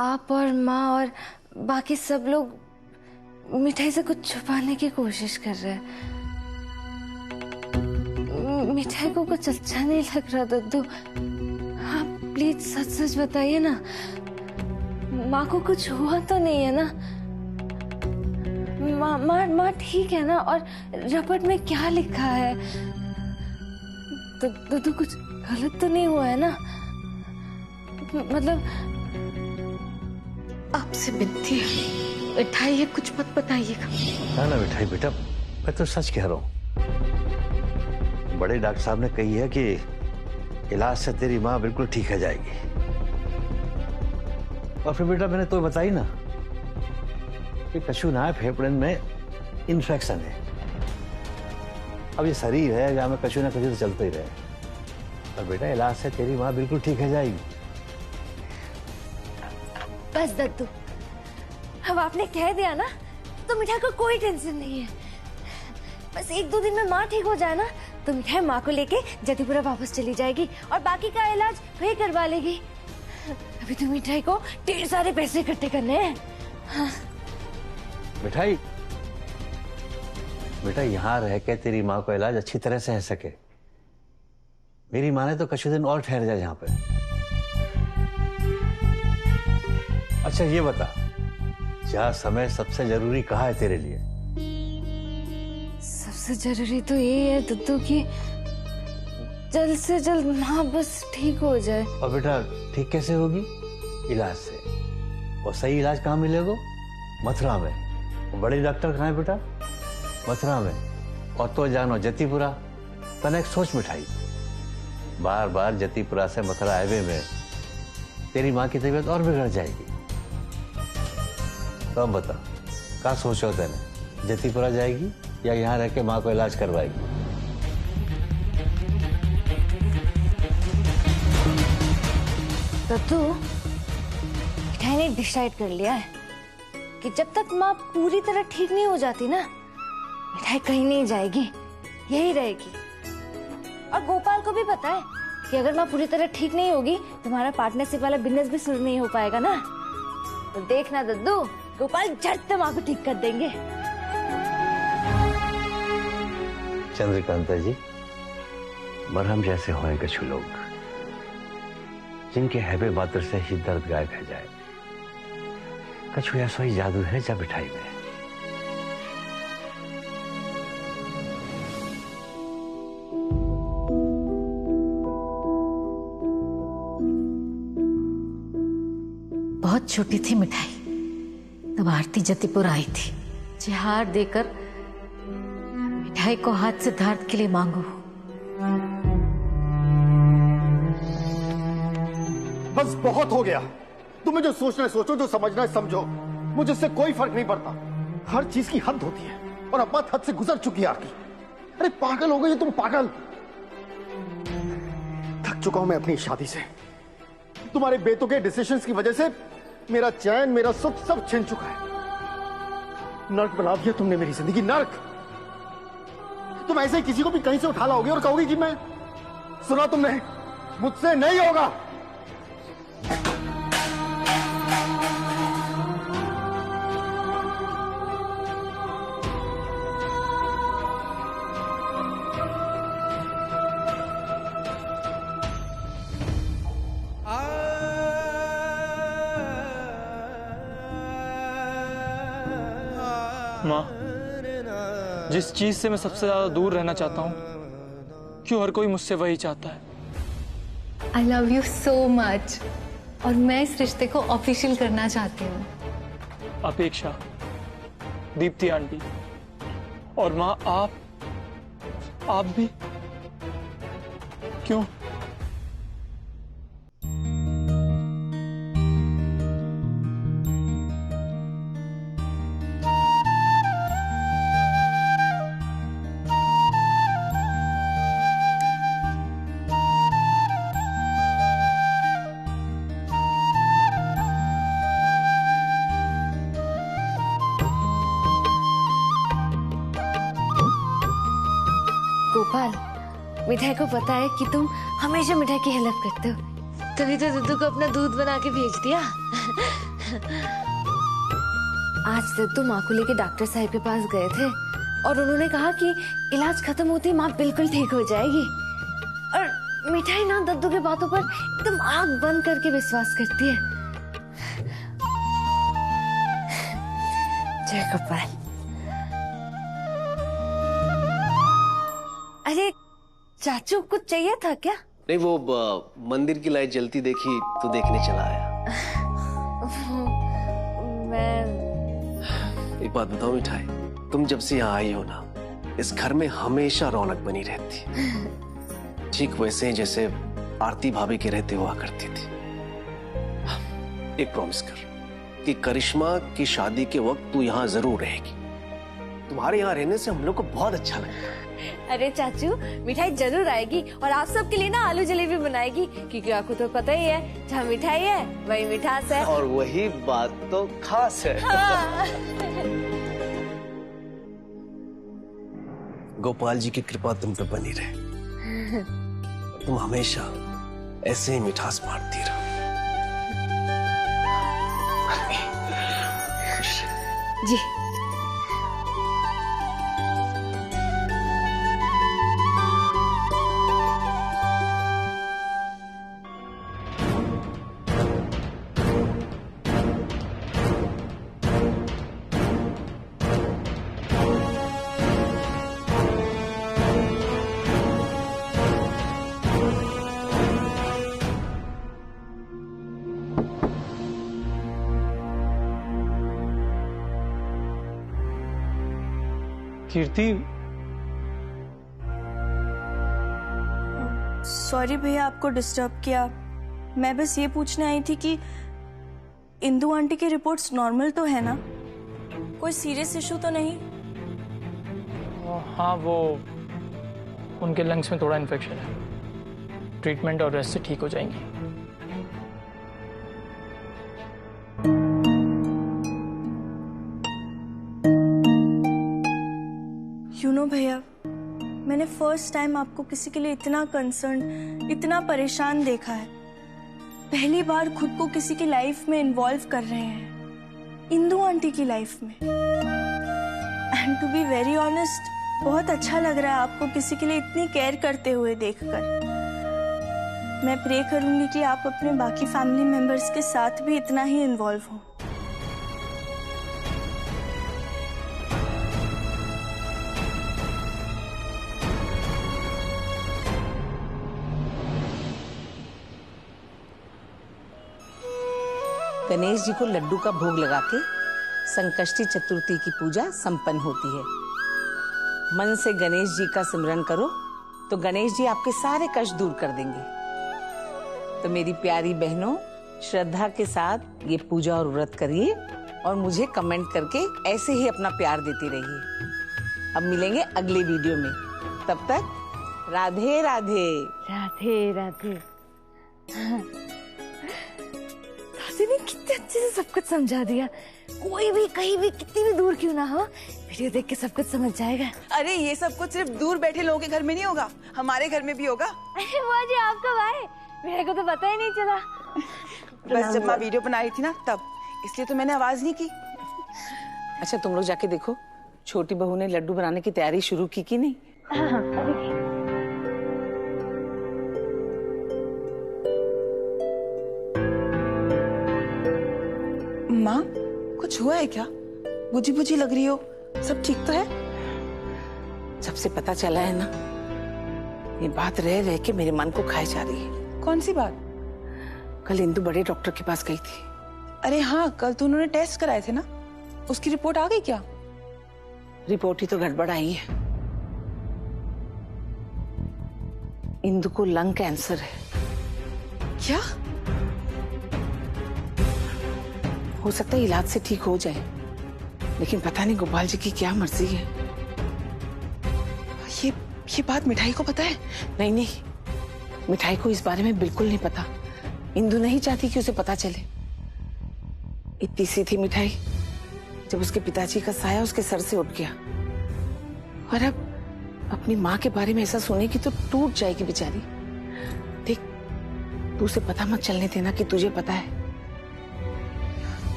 आप और माँ और बाकी सब लोग मिठाई से कुछ छुपाने की कोशिश कर रहे हैं। मिठाई को कुछ अच्छा नहीं लग रहा दद्दू। आप प्लीज सच सच बताइए ना, माँ को कुछ हुआ तो नहीं है ना? माँ ठीक है ना? और रपट में क्या लिखा है? दद्दू कुछ गलत तो नहीं हुआ है ना? मतलब आपसे विनती है, मिठाई है, कुछ मत बताइएगा। ना ना मिठाई बेटा, मैं तो सच कह रहा हूँ। बड़े डॉक्टर साहब ने कही है कि इलाज से तेरी माँ बिल्कुल ठीक हो जाएगी। और फिर बेटा मैंने तो बताई ना कि कछु ना है, फेफड़े में इन्फेक्शन है। अब ये शरीर है जहाँ में कछु ना कछु तो चलते ही रहे। और बेटा इलाज से तेरी माँ बिल्कुल ठीक हो जाएगी। बस दद्दू, अब आपने कह दिया ना तो मिठाई को कोई टेंशन नहीं है। बस 1-2 दिन में माँ ठीक हो जाए ना तो मिठाई माँ को लेके जतिपुरा वापस चली जाएगी और बाकी का इलाज वही करवा लेगी। अभी तो मिठाई को ढेर सारे पैसे इकट्ठे करने हैं। हाँ। मिठाई बेटा यहाँ रह के तेरी माँ को इलाज अच्छी तरह से हो सके। मेरी माँ ने तो कुछ दिन और ठहर जाए यहाँ पे। अच्छा ये बता, क्या समय सबसे जरूरी कहाँ है तेरे लिए? सबसे जरूरी तो यही है दद्दू कि जल्द से जल्द माँ बस ठीक हो जाए। और बेटा ठीक कैसे होगी? इलाज से। और सही इलाज कहाँ मिलेगा? मथुरा में। बड़े डॉक्टर कहाँ है बेटा? मथुरा में। और तो जानो जतिपुरा। तने एक सोच मिठाई, बार बार जतिपुरा से मथुरा हाईवे में तेरी माँ की तबीयत और बिगड़ जाएगी। तो अब बता, क्या सोचो तेने? जतिपुरा जाएगी या यहाँ रह के माँ को इलाज करवाएगी? दद्दू, मिठाई ने डिसाइड कर लिया है कि जब तक माँ पूरी तरह ठीक नहीं हो जाती ना, मिठाई कहीं नहीं जाएगी, यही रहेगी। और गोपाल को भी पता है कि अगर माँ पूरी तरह ठीक नहीं होगी तो हमारा पार्टनरशिप वाला बिजनेस भी शुरू नहीं हो पाएगा ना। तो देखना दद्दू, गोपाल झट से माँ को ठीक कर देंगे। चंद्रकांता जी, मरहम जैसे होए कछु लोग जिनके हैबे बातर से ही दर्द गायब हो जाए। कछु ऐसा ही जादू है जब मिठाई में। बहुत छोटी थी मिठाई तब आरती जतिपुर आई थी। हार देकर मिठाई को हाथ सिद्धार्थ के लिए मांगो। बस बहुत हो गया। तुम्हें जो सोचना है सोचो, जो समझना है समझो। मुझे इससे कोई फर्क नहीं पड़ता। हर चीज की हद होती है और अब बात हद से गुजर चुकी है आरती। अरे पागल हो गई तुम, पागल। थक चुका हूं मैं अपनी शादी से। तुम्हारे बेतुके डिसीजंस की वजह से मेरा चैन, मेरा सुख सब छिन चुका है। नर्क बना दिया तुमने मेरी जिंदगी, नर्क। तुम ऐसे ही किसी को भी कहीं से उठा लाओगे और कहोगे कि मैं, सुना तुमने, मुझसे नहीं होगा। माँ, जिस चीज से मैं सबसे ज्यादा दूर रहना चाहता हूँ, क्यों हर कोई मुझसे वही चाहता है? I love you so much और मैं इस रिश्ते को ऑफिशियल करना चाहती हूँ। अपेक्षा, दीप्ति आंटी और माँ, आप भी क्यों? गोपाल, मिठाई को पता है कि तुम हमेशा मिठाई की हेल्प करते हो, तभी तो दद्दू को अपना दूध बना के भेज दिया। आज तक तो माँ को लेके डॉक्टर साहब के पास गए थे और उन्होंने कहा कि इलाज खत्म होते ही माँ बिल्कुल ठीक हो जाएगी। और मिठाई ना दद्दू की बातों पर एकदम आंख बंद करके विश्वास करती है। जय गोपाल। अरे चाचू कुछ चाहिए था क्या? नहीं, वो मंदिर की लाइट जलती देखी तो देखने चला आया। मैं एक बात बताओ मिठाई, तुम जब से यहाँ आई हो ना, इस घर में हमेशा रौनक बनी रहती, ठीक वैसे ही जैसे आरती भाभी के रहते हुआ करती थी। एक प्रॉमिस कर कि करिश्मा की शादी के वक्त तू यहाँ जरूर रहेगी। तुम्हारे यहाँ रहने से हम लोग को बहुत अच्छा लगता। अरे चाचू, मिठाई जरूर आएगी और आप सबके लिए ना आलू जलेबी बनाएगी, क्योंकि आपको तो पता ही है जहाँ मिठाई है वही मिठास है। और वही बात तो खास है। हाँ। गोपाल जी की कृपा तुम पे बनी रहे, तुम हमेशा ऐसे ही मिठास बांटती रहो। जी। कीर्ति, सॉरी भैया आपको डिस्टर्ब किया। मैं बस ये पूछने आई थी कि इंदु आंटी की रिपोर्ट्स नॉर्मल तो है ना? कोई सीरियस इशू तो नहीं? हाँ, वो उनके लंग्स में थोड़ा इन्फेक्शन है, ट्रीटमेंट और रेस्ट से ठीक हो जाएंगी। भैया, मैंने फर्स्ट टाइम आपको किसी के लिए इतना कंसर्न, इतना परेशान देखा है। पहली बार खुद को किसी की लाइफ में इन्वॉल्व कर रहे हैं, इंदु आंटी की लाइफ में। And to be very honest, बहुत अच्छा लग रहा है आपको किसी के लिए इतनी केयर करते हुए देखकर। मैं प्रे करूंगी कि आप अपने बाकी फैमिली मेंबर्स के साथ भी इतना ही इन्वॉल्व हो। गणेश जी को लड्डू का भोग लगा के संकष्टी चतुर्थी की पूजा संपन्न होती है। मन से गणेश जी का सिमरन करो तो गणेश जी आपके सारे कष्ट दूर कर देंगे। तो मेरी प्यारी बहनों, श्रद्धा के साथ ये पूजा और व्रत करिए और मुझे कमेंट करके ऐसे ही अपना प्यार देती रहिए। अब मिलेंगे अगले वीडियो में, तब तक राधे राधे। राधे राधे। ने कितने अच्छे से सब कुछ समझा दिया। कोई भी कहीं भी कितनी भी दूर क्यों ना हो, वीडियो देख के सब कुछ समझ जाएगा। अरे ये सब कुछ सिर्फ दूर बैठे लोगों के घर में नहीं होगा, हमारे घर में भी होगा। अरे बुआ जी, आप कब आए? मेरे को तो पता ही नहीं चला। बस जब मैं वीडियो बना रही थी ना तब, इसलिए तो मैंने आवाज नहीं की। अच्छा, तुम लोग जाके देखो छोटी बहू ने लड्डू बनाने की तैयारी शुरू की कि नहीं? हाँ, माँ, कुछ हुआ है क्या? बुझी बुझी लग रही हो, सब ठीक तो है? जब से पता चला है ना, ये बात रह रह के मेरे मन को खाए जा रही है। कौन सी बात? कल इंदु बड़े डॉक्टर के पास गई थी। अरे हाँ, कल तो उन्होंने टेस्ट कराए थे ना, उसकी रिपोर्ट आ गई क्या? रिपोर्ट ही तो गड़बड़ आई है। इंदु को लंग कैंसर है। क्या? हो सकता है इलाज से ठीक हो जाए, लेकिन पता नहीं गोपाल जी की क्या मर्जी है। ये बात मिठाई को पता है? नहीं नहीं, मिठाई को इस बारे में बिल्कुल नहीं पता। इंदु नहीं चाहती कि उसे पता चले। इतनी सी थी मिठाई जब उसके पिताजी का साया उसके सर से उठ गया, और अब अपनी माँ के बारे में ऐसा सुनेगी तो टूट जाएगी बेचारी। देख, तू उसे पता मत चलने देना कि तुझे पता है।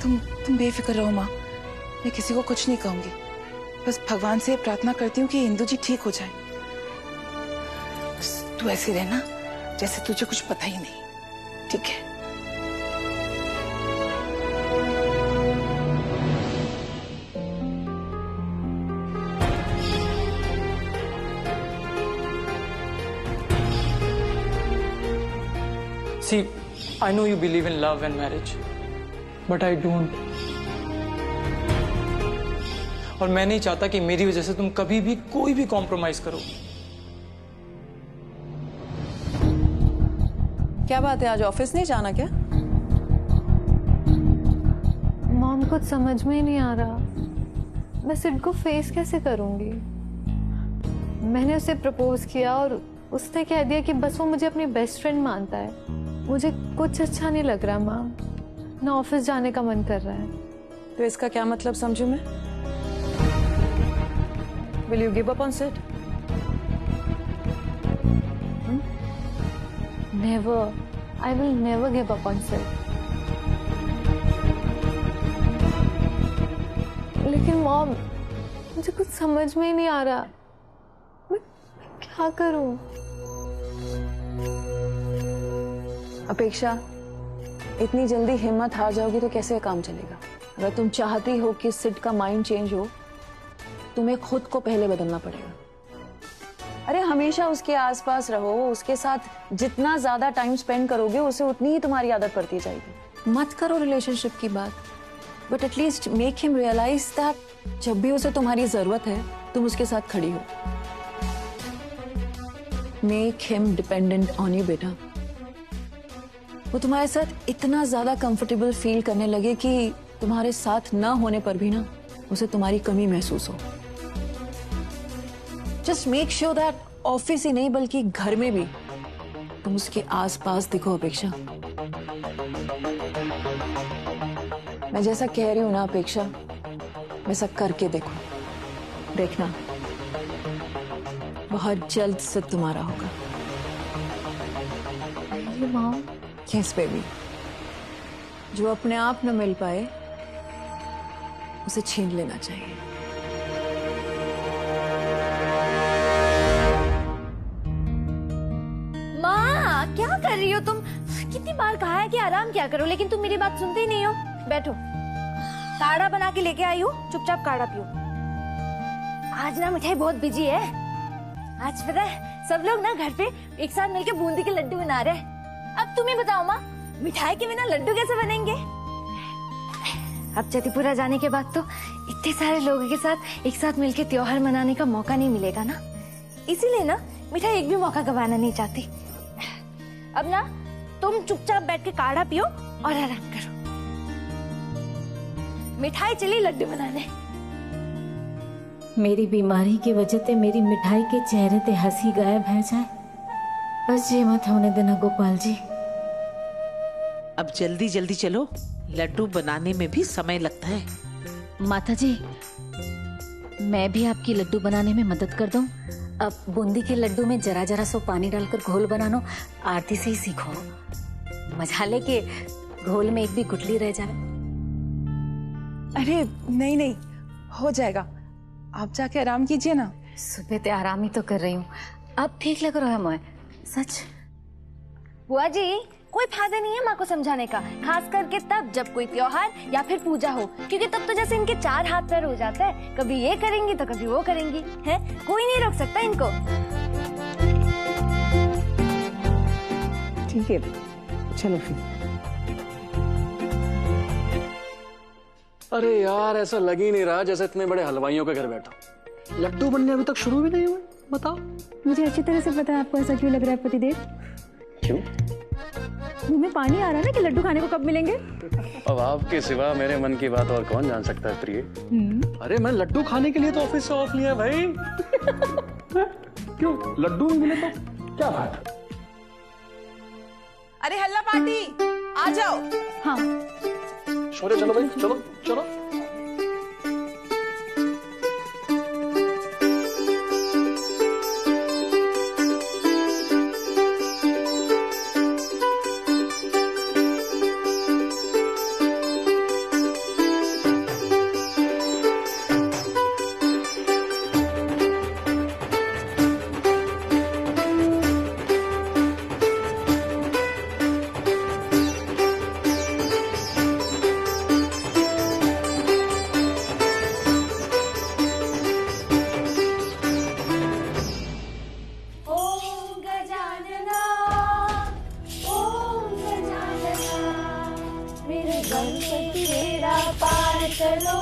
तुम बेफिक्र रहो माँ, मैं किसी को कुछ नहीं कहूंगी। बस भगवान से प्रार्थना करती हूँ कि इंदु जी ठीक हो जाए। बस तू ऐसे रहना जैसे तुझे कुछ पता ही नहीं, ठीक है? See, I know you believe in love and marriage, but I don't. और मैं नहीं चाहता कि मेरी वजह से तुम कभी भी कोई भी कॉम्प्रोमाइज करो। क्या बात है, आज ऑफिस नहीं जाना क्या? मॉम कुछ समझ में ही नहीं आ रहा, मैं सिड को फेस कैसे करूंगी। मैंने उसे प्रपोज किया और उसने कह दिया कि बस वो मुझे अपनी बेस्ट फ्रेंड मानता है। मुझे कुछ अच्छा नहीं लग रहा माँ, ना ऑफिस जाने का मन कर रहा है। तो इसका क्या मतलब समझूं मैं? Will you give up on Sid? Never. I will never give up on Sid. लेकिन मॉम, मुझे कुछ समझ में ही नहीं आ रहा, मैं क्या करूं? अपेक्षा, इतनी जल्दी हिम्मत हार जाओगी तो कैसे काम चलेगा? अगर तुम चाहती हो कि सिड का माइंड चेंज हो, तुम्हें खुद को पहले बदलना पड़ेगा। अरे हमेशा उसके आसपास रहो, उसके साथ जितना ज्यादा टाइम स्पेंड करोगे उसे उतनी ही तुम्हारी आदत पड़ती जाएगी। मत करो रिलेशनशिप की बात, but at least make him realize that जब भी उसे तुम्हारी जरूरत है तुम उसके साथ खड़ी हो। Make him dependent on you बेटा। वो तुम्हारे साथ इतना ज्यादा कंफर्टेबल फील करने लगे कि तुम्हारे साथ न होने पर भी ना उसे तुम्हारी कमी महसूस हो। Just make sure that office ही नहीं बल्कि घर में भी तुम उसके आसपास दिखो। अपेक्षा, मैं जैसा कह रही हूं ना अपेक्षा, वैसा करके देखो, देखना बहुत जल्द से तुम्हारा होगा। मॉम, यस बेबी, जो अपने आप न मिल पाए उसे छीन लेना चाहिए। माँ, क्या कर रही हो तुम? कितनी बार कहा है कि आराम क्या करो, लेकिन तुम मेरी बात सुनते ही नहीं हो। बैठो, काढ़ा बना के लेके आई हूँ, चुपचाप काढ़ा पियो। आज ना मिठाई बहुत बिजी है। आज पता है सब लोग ना घर पे एक साथ मिलके बूंदी के लड्डू बना रहे हैं। अब तुम्हें बताओ माँ, मिठाई के बिना लड्डू कैसे बनेंगे? अब जतिपुरा जाने के बाद तो इतने सारे लोगों के साथ एक साथ मिलके त्योहार मनाने का मौका नहीं मिलेगा ना, इसीलिए ना मिठाई एक भी मौका गंवाना नहीं चाहती। अब ना तुम चुपचाप बैठ के काढ़ा पियो और आराम करो। मिठाई चली लड्डू बनाने। मेरी बीमारी की वजह से मेरी मिठाई के चेहरे ते हंसी गायब है जाए, बस ये मत होने देना गोपाल जी। अब जल्दी जल्दी चलो, लड्डू बनाने में भी समय लगता है। माता जी, मैं भी आपकी लड्डू बनाने में मदद कर दूं? अब बूंदी के लड्डू में जरा जरा सो पानी डालकर घोल बनानो आरती से ही सीखो। मजा ले के घोल में एक भी गुठली रह जाए। अरे नहीं नहीं, हो जाएगा, आप जाके आराम कीजिए ना। सुबह ते आराम ही तो कर रही हूँ, अब ठीक लग रहा है मुझे सच। बुआ जी, कोई फायदा नहीं है माँ को समझाने का, खास करके तब जब कोई त्योहार या फिर पूजा हो, क्योंकि तब तो जैसे इनके चार हाथ पैर हो जाता है, कभी ये करेंगी तो कभी वो करेंगी, है कोई नहीं रोक सकता इनको। ठीक है, चलो फिर। अरे यार, ऐसा लग ही नहीं रहा जैसे इतने बड़े हलवाइयों के घर बैठा। लड्डू बनने अभी तक शुरू भी नहीं हुए, बताओ। मुझे अच्छी तरह से पता है आपको ऐसा क्यों लग रहा है पतिदेव। क्यों? मुंह में पानी आ रहा है ना कि लड्डू खाने को कब मिलेंगे। अब आपके सिवा मेरे मन की बात और कौन जान सकता है प्रिय। अरे मैं लड्डू खाने के लिए तो ऑफिस से ऑफ लिया भाई। क्यों, लड्डू नहीं मिले तो क्या फायदा? अरे हल्ला पार्टी, आ जाओ। हाँ शौर्य, चलो भाई, चलो चलो। मेरे गम से तेरा पार करो,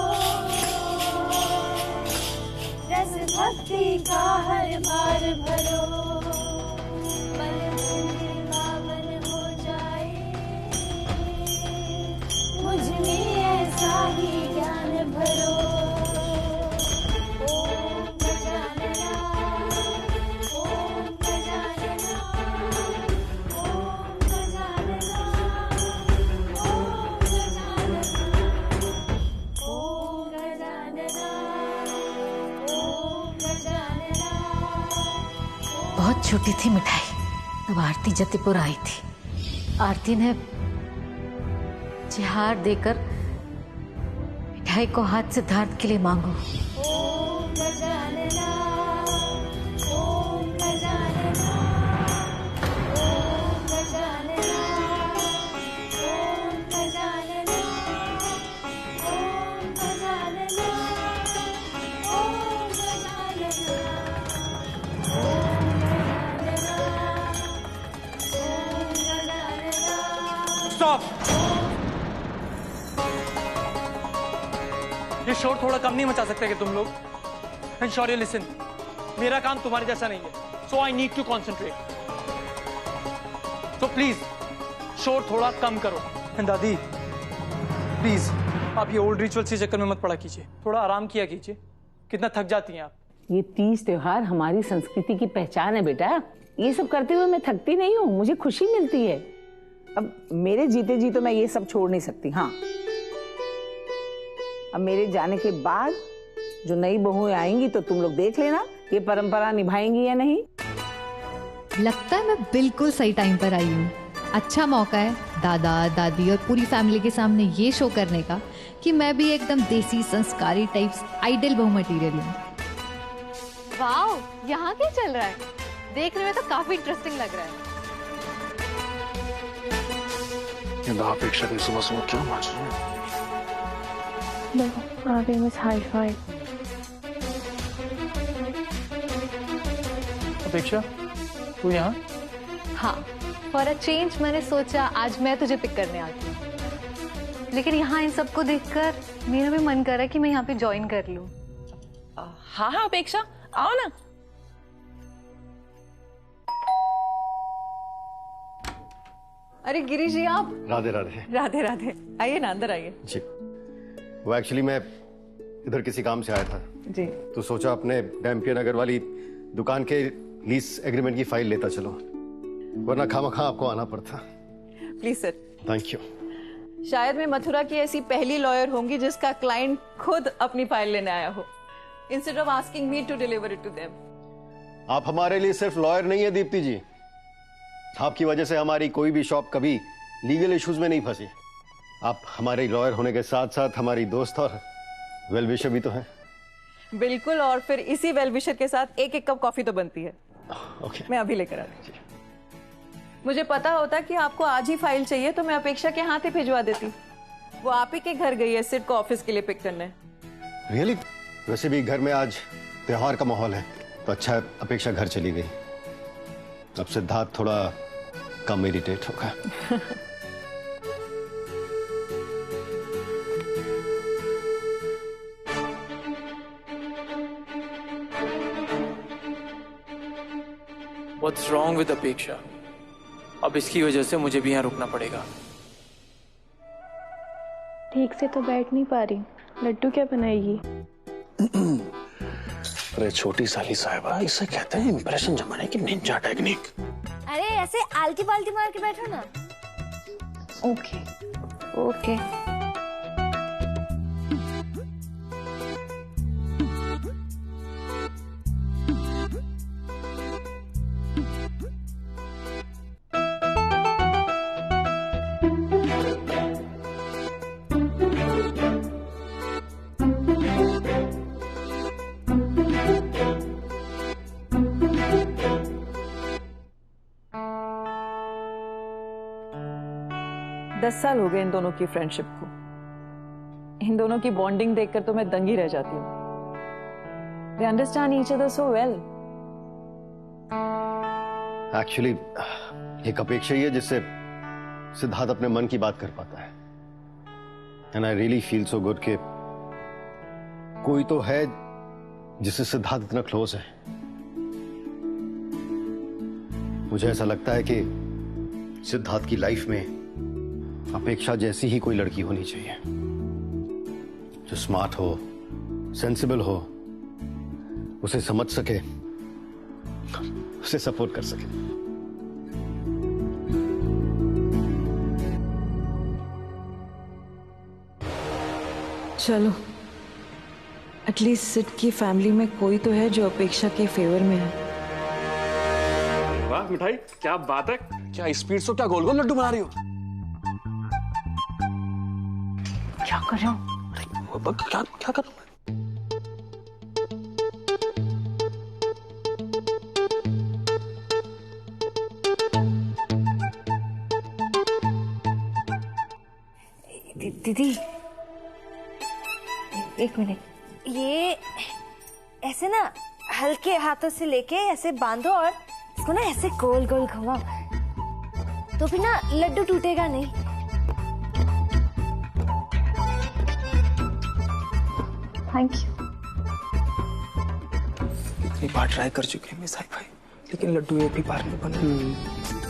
रस भक्ति का हर बार भरो, मन पावन हो जाए, मुझ में ऐसा ही ज्ञान भरो। ओम गजानना, ओम गजानना, ओम गजानना, ओम गजानना, ओम गजानना, ओम गजानना। बहुत छोटी थी मिठाई तब आरती जतीपुर आई थी। आरती ने हार देकर मिठाई को हाथ सिद्धार्थ के लिए मांगो। ओम गजानना, ओम गजानना, ओम गजानना, ओम गजानना, ओम गजानना, ओम गजानना, ओम गजानना। स्टॉप! ये शोर थोड़ा कम नहीं मचा सकते कि तुम लोग? एंड शौर्य लिसन, मेरा काम तुम्हारे जैसा नहीं है, सो आई नीड टू कॉन्सेंट्रेट। तो प्लीज शोर थोड़ा कम करो। एंड दादी प्लीज, आप ये ओल्ड रिचुअल के चक्कर में मत पड़ा कीजिए, थोड़ा आराम किया कीजिए, कितना थक जाती हैं आप। ये तीज त्योहार हमारी संस्कृति की पहचान है बेटा, ये सब करते हुए मैं थकती नहीं हूँ, मुझे खुशी मिलती है। अब मेरे जीते जी तो मैं ये सब छोड़ नहीं सकती। हाँ, अब मेरे जाने के बाद जो नई बहुएं आएंगी तो तुम लोग देख लेना ये परंपरा निभाएंगी या नहीं। लगता है मैं बिल्कुल सही टाइम पर आई हूँ। अच्छा मौका है दादा दादी और पूरी फैमिली के सामने ये शो करने का कि मैं भी एकदम देसी संस्कारी टाइप्स आइडल बहू मटीरियल हूँ। वाओ, यहाँ क्या चल रहा है? देखने में तो काफी इंटरेस्टिंग लग रहा है। अपेक्षा की सुबह सुबह क्यों नाच रही है? हाई-फाई। अपेक्षा, तू यहाँ? हाँ, फॉर अ चेंज मैंने सोचा आज मैं तुझे पिक करने आती हूँ। लेकिन यहाँ इन सबको देखकर मेरा भी मन कर रहा है कि मैं यहाँ पे ज्वाइन कर लूँ। हाँ हाँ अपेक्षा, आओ ना। अरे गिरीश जी, आप? राधे राधे। राधे राधे, आइए ना, अंदर आइए। जी, वो एक्चुअली मैं इधर किसी काम से आया था जी, तो सोचा अपने डैम्पियर नगर वाली दुकान के लीज एग्रीमेंट की फाइल लेता चलो, वरना खामखा आपको आना पड़ता। Please sir. Thank you. शायद मैं मथुरा की ऐसी पहली लॉयर होंगी जिसका क्लाइंट खुद अपनी फाइल लेने आया हो, instead of asking me to deliver it to them. आप हमारे लिए सिर्फ लॉयर नहीं है दीप्ति जी, आपकी वजह से हमारी कोई भी शॉप कभी लीगल इश्यूज में नहीं फंसी। आप हमारे लॉयर होने के साथ साथ हमारी दोस्त और वेल विशर भी तो हैं। बिल्कुल, और फिर इसी वेल विशर के साथ एक एक कप कॉफी तो बनती है। ओके, मैं अभी लेकर आती हूँ। मुझे पता होता कि आपको आज ही फाइल चाहिए तो मैं अपेक्षा के हाथ ही भिजवा देती। वो आप ही के घर गई है सिड को ऑफिस के लिए पिक करने। रियली? वैसे भी घर में आज त्योहार का माहौल है तो अच्छा है अपेक्षा घर चली गई। अब सिद्धार्थ थोड़ा कम इरिटेट होगा। What's wrong with अपेक्षा? अब इसकी वजह से मुझे भी यहाँ रुकना पड़ेगा। ठीक से तो बैठ नहीं पा रही, लड्डू क्या बनाएगी? अरे छोटी साली साहिबा, इसे कहते हैं इंप्रेशन जमाने की निंजा टेक्निक। अरे ऐसे आलती पालती मार के बैठो ना। Okay okay. 10 साल हो गए इन दोनों की फ्रेंडशिप को। इन दोनों की बॉन्डिंग देखकर तो मैं दंगी रह जाती हूँ। They understand each other so well. Actually एक अपेक्षा ही है जिससे सिद्धार्थ अपने मन की बात कर पाता है। And I really feel so good कि कोई तो है जिससे सिद्धार्थ इतना क्लोज है। मुझे ऐसा लगता है कि सिद्धार्थ की लाइफ में अपेक्षा जैसी ही कोई लड़की होनी चाहिए, जो स्मार्ट हो, सेंसिबल हो, उसे समझ सके, उसे सपोर्ट कर सके। चलो, एटलीस्ट सिड की फैमिली में कोई तो है जो अपेक्षा के फेवर में है। वाह मिठाई, क्या बात है। क्या स्पीड से क्या गोल गोल लड्डू बना रही हो? क्या कर रहा हूँ? क्या क्या कर रहा हूँ? दीदी एक मिनट, ये ऐसे ना हल्के हाथों से लेके ऐसे बांधो और इसको ना ऐसे गोल गोल घुमाओ, तो फिर ना लड्डू टूटेगा नहीं। Thank you. इतनी बार ट्राई कर चुके हैं मिसाइल भाई, लेकिन लड्डू एक भी बार नहीं बना।